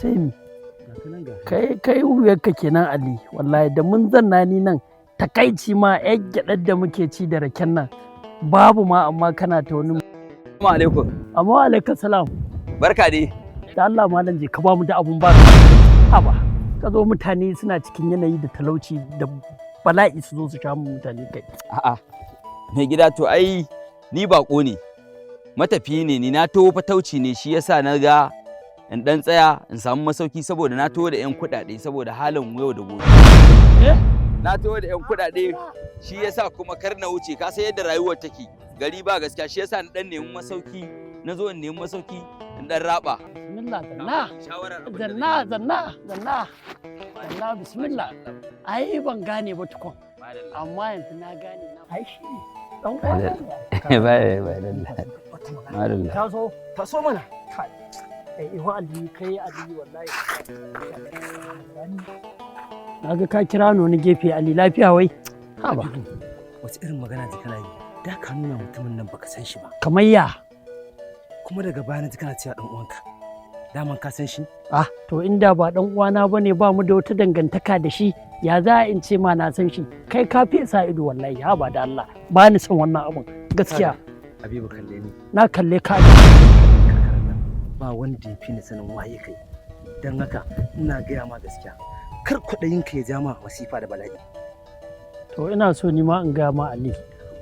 sai mi kai wuyarka kenan Ali wallahi da mun zanna ni nan takaici ma yan gyaɗar da muke ci da raken nan babu ma amma kana ta wani Assalamu alaikum. amma alaikum salam Barka dai. da Allah malam je ka ba mu da abun ba haba ka zo mutane suna cikin yanayi da talauci da bala'i su zo su sha mutane kai A'a. Mai gida to ai ni bako ne. Matafiyi ne ni na taho fatauci ne shi yasa na ga in dan tsaya in samu masauki saboda na taho da yan kuɗaɗe saboda halin yau da gobe. Na taho da yan kuɗaɗe shi yasa kuma kar na wuce ka san yadda rayuwar take gari ba gaskiya shi yasa na dan nemi masauki na zo in nemi masauki in dan raba. bismillah zanna bismillah ai ban gane ba tukun amma yanzu na gane na ai shi ne dan uwa ta so mana kai ihwa Ali kai Ali wallahi naga ka kira ni wani gefe Ali lafiya wai ha ba wace irin magana ji kana yi da ka nuna mutumin nan baka san shi ba kamar ya kuma daga baya na ji kana cewa dan uwanka daman ka san shi to inda ba dan uwana bane ba mu da wata dangantaka da shi ya za in ce ma na san shi kai ka fi sa ido wallahi ha ba da Allah ba ni son wannan abun gaskiya Habibu kalle ni na kalle ka ba wanda ya fi ni sanin waye kai dan haka ina gaya ma gaskiya kar kuɗayin ka ya ja ma masifa da bala'i to ina so ni ma in gaya ma Ali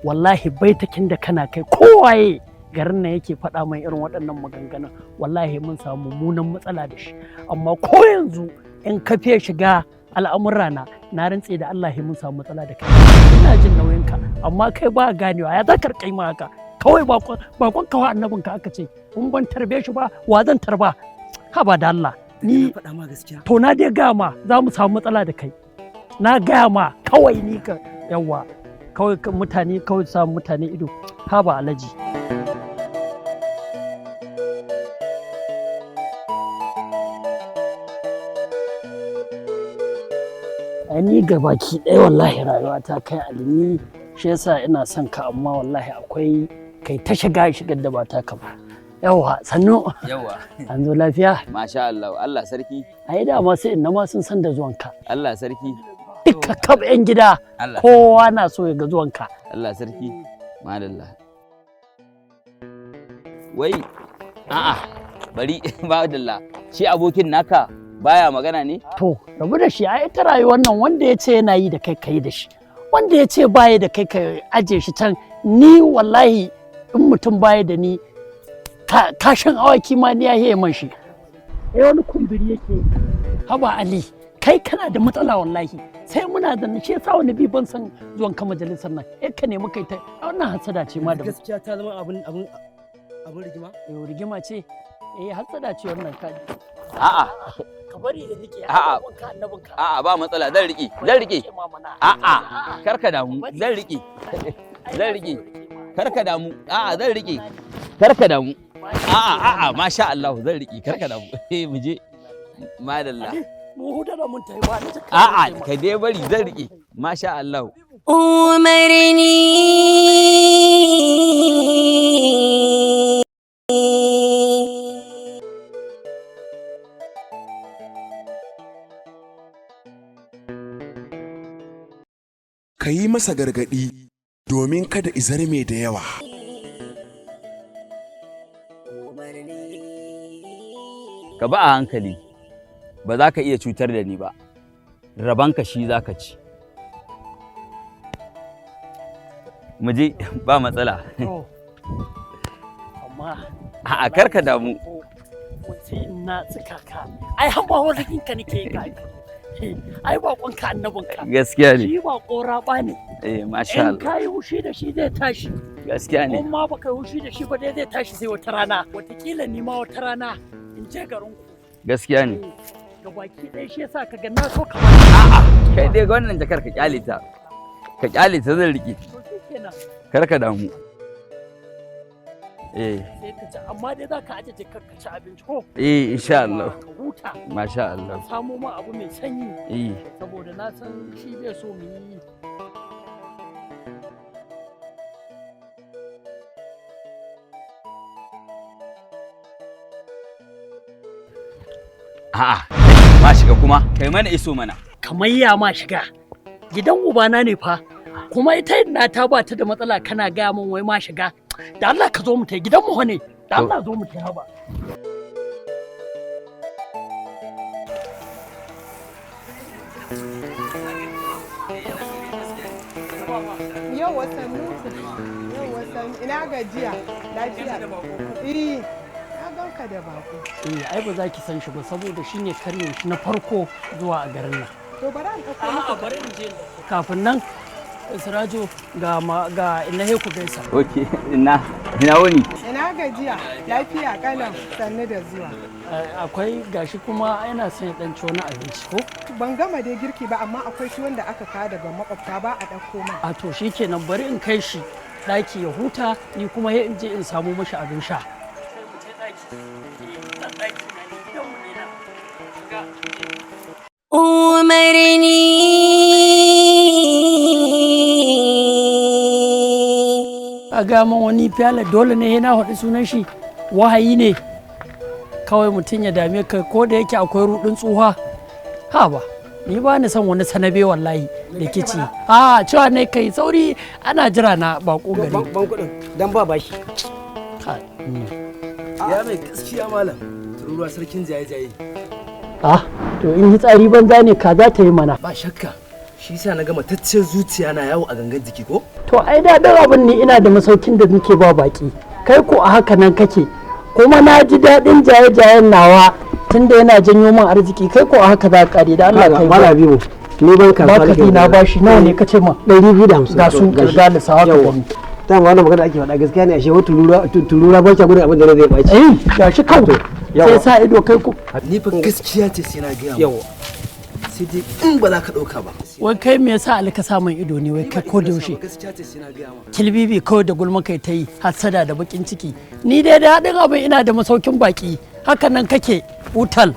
wallahi baitakin da kana kai kowaye garin nan yake faɗa mai irin waɗannan maganganun wallahi mun samu mummunan matsala da shi amma ko yanzu in ka fiye shiga al'amura na rantse da Allah mun samu matsala da kai ina jin nauyin ka amma kai ba ganewa ya za ka kai ma haka kawai bakon kawai annabin ka aka ce in ban tarbe shi ba wa zan tarba ha ba da Allah ni faɗa ma gaskiya to na dai gaya ma za mu samu matsala da kai na gaya ma kawai ni ka yawa kawai mutane kawai samu mutane ido ha ba alaji ni ga baki ɗaya wallahi rayuwa ta kai alimi shi yasa ina son ka amma wallahi akwai kai ta shigar da ba ta ka ba yawa sannu Yawa. an zo lafiya Masha Allah. Allah sarki. ai da ma sai inna ma sun san da zuwanka Allah sarki. duka kab yan gida Allah. kowa na so ya ga zuwanka Allah sarki. Madalla. Wai a'a bari ba dalla. Shi abokin naka baya magana ne? to rabu da shi ai ta rayuwar nan wanda ya ce yana yi da kai kai da shi wanda ya ce baya da kai ka aje shi can ni wallahi in mutum baya da ni kashin awaki ma ni ya yi man shi wani kumburi yake haba Ali kai kana da matsala wallahi sai muna da shi yasa wani bi ban san zuwan ka majalisar nan ka nemi kai ta wannan hasada ce ma da gaskiya ta zama abin rigima rigima ce hasada ce wannan ka A'a. ka bari da rike A'a. ka annabin ka A'a ba matsala zan rike. A'a karka damu zan rike. Zan rike. Karka damu. A'a zan rike. Karka damu. A'a masha Allah zan rike karka damu. Mu je. Madalla. mu huda da mun tayi ba ni A'a ka dai bari zan rike. Masha Allah. umarni ka yi masa gargaɗi domin kada izarme da yawa. Ka ba a hankali. Ba za ka iya cutar da ni ba. Rabanka shi za ka ci. Mu je ba matsala. amma A'a karka damu. sai na tsaka ka ai han ba wani ka nake yi ka ai bakon ka annabin ka Gaskiya ne. shi ba kora ba ne Masha in Allah. ka yi hushi da shi zai tashi Gaskiya ne. kuma ba ka yi hushi da shi ba dai zai tashi sai wata rana watakila ni ma wata rana in je garin ku Gaskiya ne. ga baki ɗaya shi yasa ka ga na so ka A'a kai dai ga wannan jakar ka kyale ta. Ka kyale ta zan rike. to kenan Kar ka damu. sai ka ci amma dai za ka aje ka ci abinci ko Insha Allah. ka huta Masha Allah. samo ma abu mai sanyi Eh. saboda na san shi bai so mu yi A'a, ma shiga kuma, kai mana iso mana. Kamar ya ma shiga. Gidan ubana ne fa. Kuma ita na ta ba ta da matsala kana gaya min wai ma shiga. Da Allah ka zo mu ta gidan mu ne. Da Allah zo mu ta haba. Yau wasanni. Ina gajiya. Lafiya. Na ganka da bako. Ai ba za ki san shi ba saboda shine karyin shi na farko zuwa a garin nan. To bari an ɗauko maka. Bari in je. Kafin nan Sirajo ga ina ku gaisa. Okay, ina wuni. Ina gajiya. Lafiya kalam sannu da zuwa. Akwai gashi kuma yana son ya dan ci wani abinci ko? Ban gama dai girki ba amma akwai shi wanda aka kawo daga makwabta ba a ɗauko mai. A to shikenan bari in kai shi ɗaki ya huta ni kuma in je in samu mashi abin sha. umarni a gama wani fiyala dole ne yana haɗu sunan shi wahayi ne kawai mutum ya dame ka ko da yake akwai rudin tsuha ha ba ni ba ni son wani sanabe wallahi da kici a cewa ne kai sauri ana jira na bako gari ban kudin dan ba bashi ya mai gaskiya malam ruwa sarkin jaye-jaye to in yi tsari banza ne ka za ta yi mana ba shakka shi yasa na gama taccen zuciya na yawo a gangan jiki ko to ai daɗin abin ne ina da masaukin da nake ba baki kai ko a haka nan kake kuma na ji daɗin jaye-jayen nawa tunda yana janyo min arziki kai ko a haka za ka kare da Allah kai mala biyu ni ban ka ba ka na bashi nawa ne kace ma 250 ga su kirga da sawa ka gani ta wannan magana ake faɗa gaskiya ne ashe wata turura ba ki gudun abin da zai baci gashi kawai sai sa ido kai ku ni fa gaskiya ce sai na ga yawa sai dai in ba za ka dauka ba wai kai me yasa alka samun ido ne wai kai ko da yaushe gaskiya ce sai na ga ma kilbibi kawai da gulma kai ta yi hasada da bakin ciki ni dai da haɗin abin ina da masaukin baki hakan nan kake utal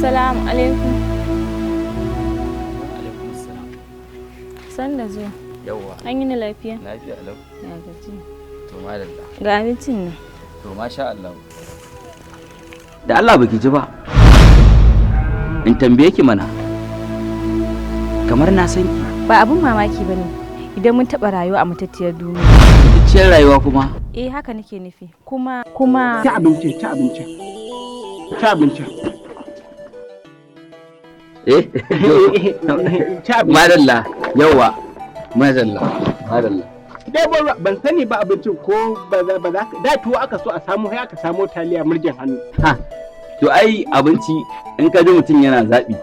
Assalamu alaikum. San da zuwa. Yawwa. An yi ni lafiya? Lafiya lau. Ya gaji. To madalla. Ga abincin nan. To masha Allah. Da Allah baki ji ba. In tambaye ki mana. Kamar na san ki. Ba abun mamaki bane idan mun taɓa rayuwa a matattiyar duniya. Matattiyar rayuwa kuma? Eh haka nake nufi. Kuma Ci abinci. Madalla, yawa, madalla. Dai ban sani ba abincin ko ba za da tuwo aka so a samu sai aka samo taliya murjin hannu. Ha, to ai abinci in ka ji mutum yana zaɓi,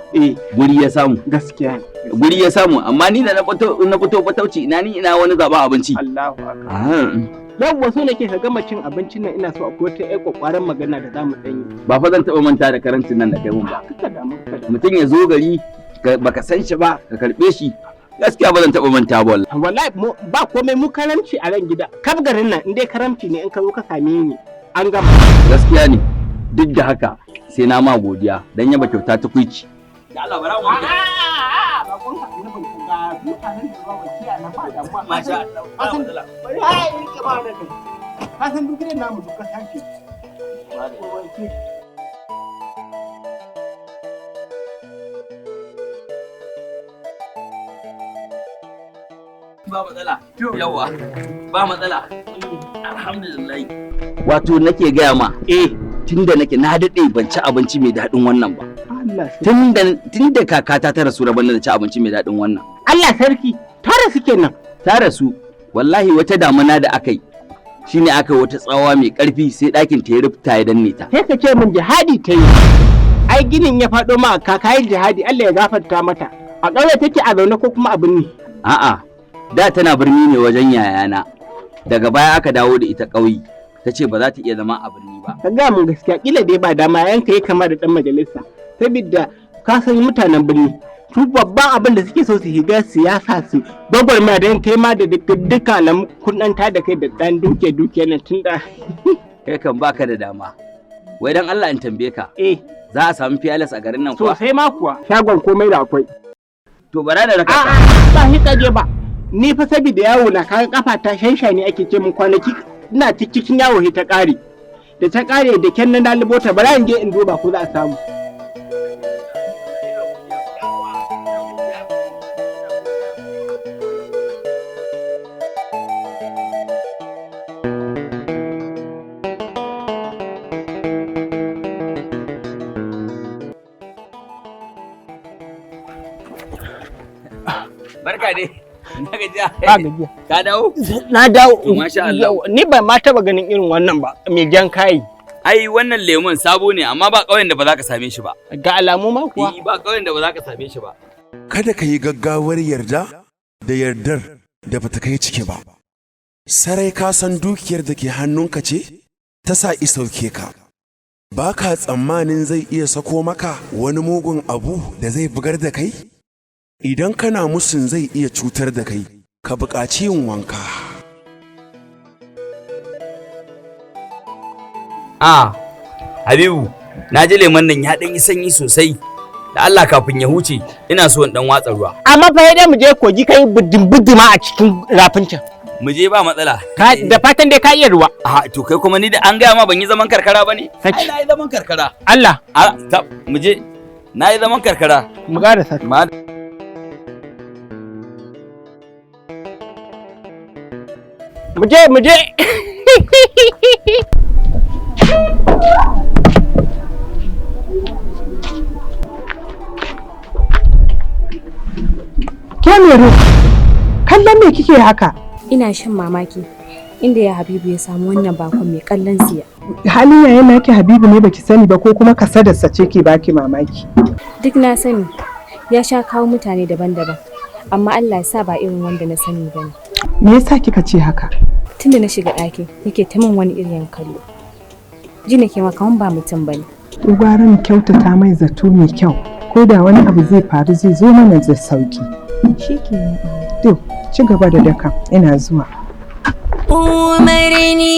guri ya samu. Gaskiya. Guri ya samu, amma ni da na fito fatauci ina wani zaɓen abinci. Allahu akbar. Yawwa so nake ka gama cin abincin nan ina so akwai wata ƴar kwakwaran magana da zamu ɗan yi. Ba fa zan taɓa manta da karancin nan da kai mun ba. Mutum ya zo gari baka san shi ba ka karɓe shi gaskiya ba zan taɓa manta ba wallahi. Wallahi ba komai mu karamci a ran gida. Kaf garin nan in dai karamci ne in ka zo ka same ni an gama. Gaskiya ne duk da haka sai na ma godiya dan yaba kyauta ta kuici. Da Allah bara mu. Masha Allah. Hasan duk gidan namu duka tashi. Ba matsala. Yawa. Ba matsala. Alhamdulillah. Wato nake gaya ma, tunda nake na daɗe ban ci abinci mai daɗin wannan ba. Tunda kakata ta rasu rabon da ci abinci mai daɗin wannan. Allah sarki, tare suke nan. Ta rasu, wallahi wata damuna da aka yi. Shine aka yi wata tsawa mai ƙarfi sai ɗakin ta ya rufta ya danne ta. Sai ka ce min jihadi ta yi. Ai ginin ya faɗo ma kakayin jihadi Allah ya gafarta mata. A ƙauye take a zaune ko kuma a birni? A'a, da tana birni ne wajen yayana. Daga baya aka dawo da ita ƙauye. Ta ce ba za ta iya zama a birni ba. Ka gaya mun gaskiya kila dai ba dama yanka ya kama da ɗan majalisa. Saboda ka san mutanen birni. Su babban abin da suke so su shiga siyasa su gwagwarmaya don kai ma da duka alamu kunɗanta da kai da ɗan duke nan tun da. Kai kan baka da dama. Wai dan Allah in tambaye ka. Za a samu fiyalas a garin nan kuwa? Sosai ma kuwa. Shagon komai da akwai. To bara da raka. Ba shi kaje ba. Ni fa saboda yawo na kayan kafa ta shansha ne ake ce mun kwanaki ina cikin yawo ta ƙare. da ta kare da kyan na dalibota bara in je in duba ko za a samu. Barka dai. Na gajiya. Ba gajiya. Ka dawo? Na dawo. Masha Allah. Ni ban ma taba ganin irin wannan ba, mai jan kai. Ai wannan lemon sabo ne amma ba ƙauyen da ba za ka same shi ba. Ga alamu ma kuwa. Ba ƙauyen da ba za ka same shi ba. Kada ka yi gaggawar yarda da yardar da bata kai ciki ba. Sarai ka san dukiyar da ke hannunka ce ta sa isauke ka. Ba ka tsammanin zai iya sako maka wani mugun abu da zai bugar da kai? Idan kana musun zai iya cutar da kai, ka buƙaci yin wanka. Habibu, na ji lemon nan ya ɗan yi sanyi sosai. Da Allah kafin ya huce, ina so in ɗan watsa ruwa. Amma fa dai mu je kogi kai buddin-buddima a cikin rafin can. Mu je ba matsala. Da fatan dai ka iya ruwa. To kai kuma ni da an gaya ma ban yi zaman karkara ba ne? Ai na yi zaman karkara. Allah. Mu je. Na yi zaman karkara. Mu ƙara sa. Mu je. Kemero, kallon me kike haka? Ina shan mamaki inda ya Habibu ya samu wannan bakon mai kallon siya. Halin yayin naki Habibu ne baki sani ba ko kuma kasadarsa ce ke baki mamaki? Duk na sani, ya sha kawo mutane daban-daban, amma Allah ya sa ba irin wanda na sani bane. Me yasa kika ce haka? Tunda na shiga ɗaki yake ta min wani irin kallo. Ji nake ma kaman ba mutum bane. Gwara mu kyautata mai zato mai kyau, ko da wani abu zai faru zai zo mana da sauki. Shikenan. To, ci gaba da daka, ina zuwa. umarni.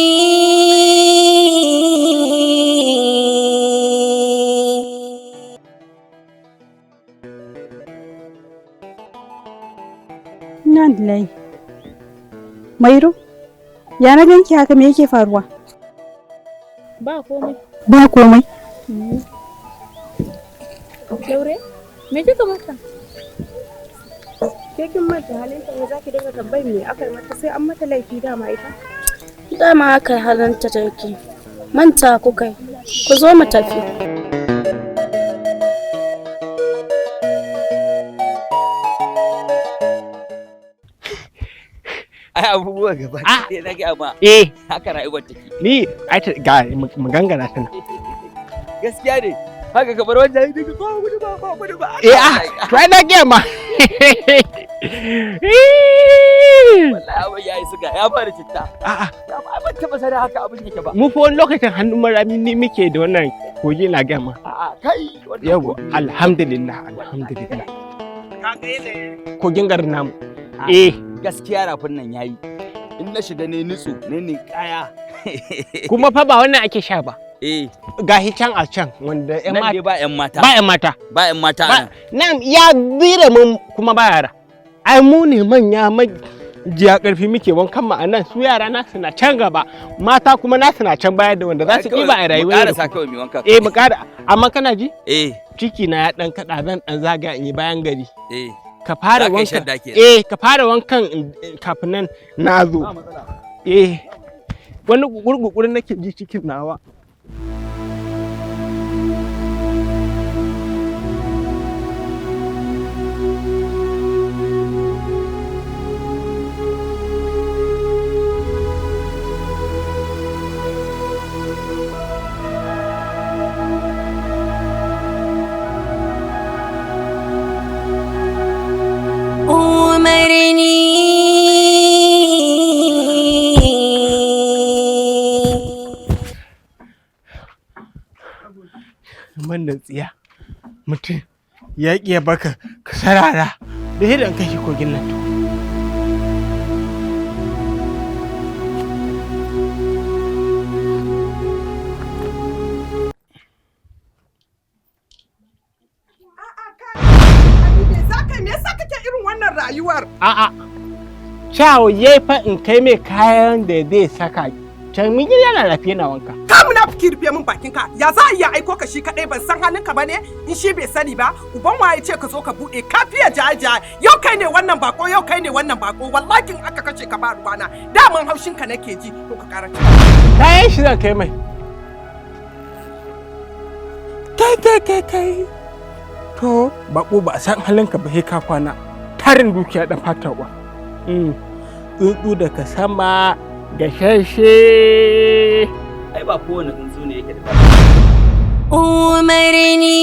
Nan lai. Mairo, ya na ganki haka me yake faruwa? Ba komai. Ba komai. Laure, me kika mata? Ke kin mata halinta ne zaki dinga tambayar me aka yi mata sai an mata laifi dama ita? Dama haka halinta take. Manta ku kai. Ku zo mu tafi. Ai abubuwa gaba ɗaya na gaya ma. Haka rayuwar take. Ni ai ga magangana tana. Gaskiya ne. Haka kamar wanda ya dinga ba gudu ba. To ai na gaya ma. Wallahi abin yayi suga ya fara citta. Ya ba ban taba sani haka abin yake ba. Mu fa wani lokacin hannun marami ne muke da wannan kogi na gaya ma. Kai yawa alhamdulillah. Ka ga yadda kogin garin namu. Gaskiya rafin nan yayi. In na shiga ne nutsu ne kaya. Kuma fa ba wannan ake sha ba. Gahi can a can wanda ƴan mata. Ba ƴan mata. Ba ƴan mata. Nan ya bire mun kuma ba yara. Ai mu ne manya jiya karfi muke wankan mu anan su yara na suna can gaba mata kuma na suna can baya da wanda za su ɗiba a rayuwa. Mu ƙara sa kawai mu wanka. Mu ƙara amma kana ji? Ciki na ya ɗan kaɗa zan ɗan zaga in yi bayan gari. Ka fara wankan. Ka fara wankan kafin nan na zo. Wani gurgurgurin nake ji cikin nawa. Wannan tsiya mutum ya ƙiya baka ka sarara da yadda an kai kogin nan. Me yasa kake irin wannan rayuwar? Cawo yayi fa in kai mai kayan da zai saka can mun yana lafiya na wanka. Ka munafiki rufe min bakin ka. Ya za a iya aiko ka shi kadai ban san halin ka bane in shi bai sani ba. Uban waye ce ka zo ka bude kafiya jaja. Yau kai ne wannan bako yau kai ne wannan bako wallahi aka kace ka ba ruwana. Daman haushin ka nake ji ko ka karanta. Kai shi zan kai mai. Kai. To bako ba san halin ka ba sai ka kwana. Tarin dukiya dan fata ba. Tsuntsu daga sama gashashe. Ai ba kowane tsuntsu ne yake da umarni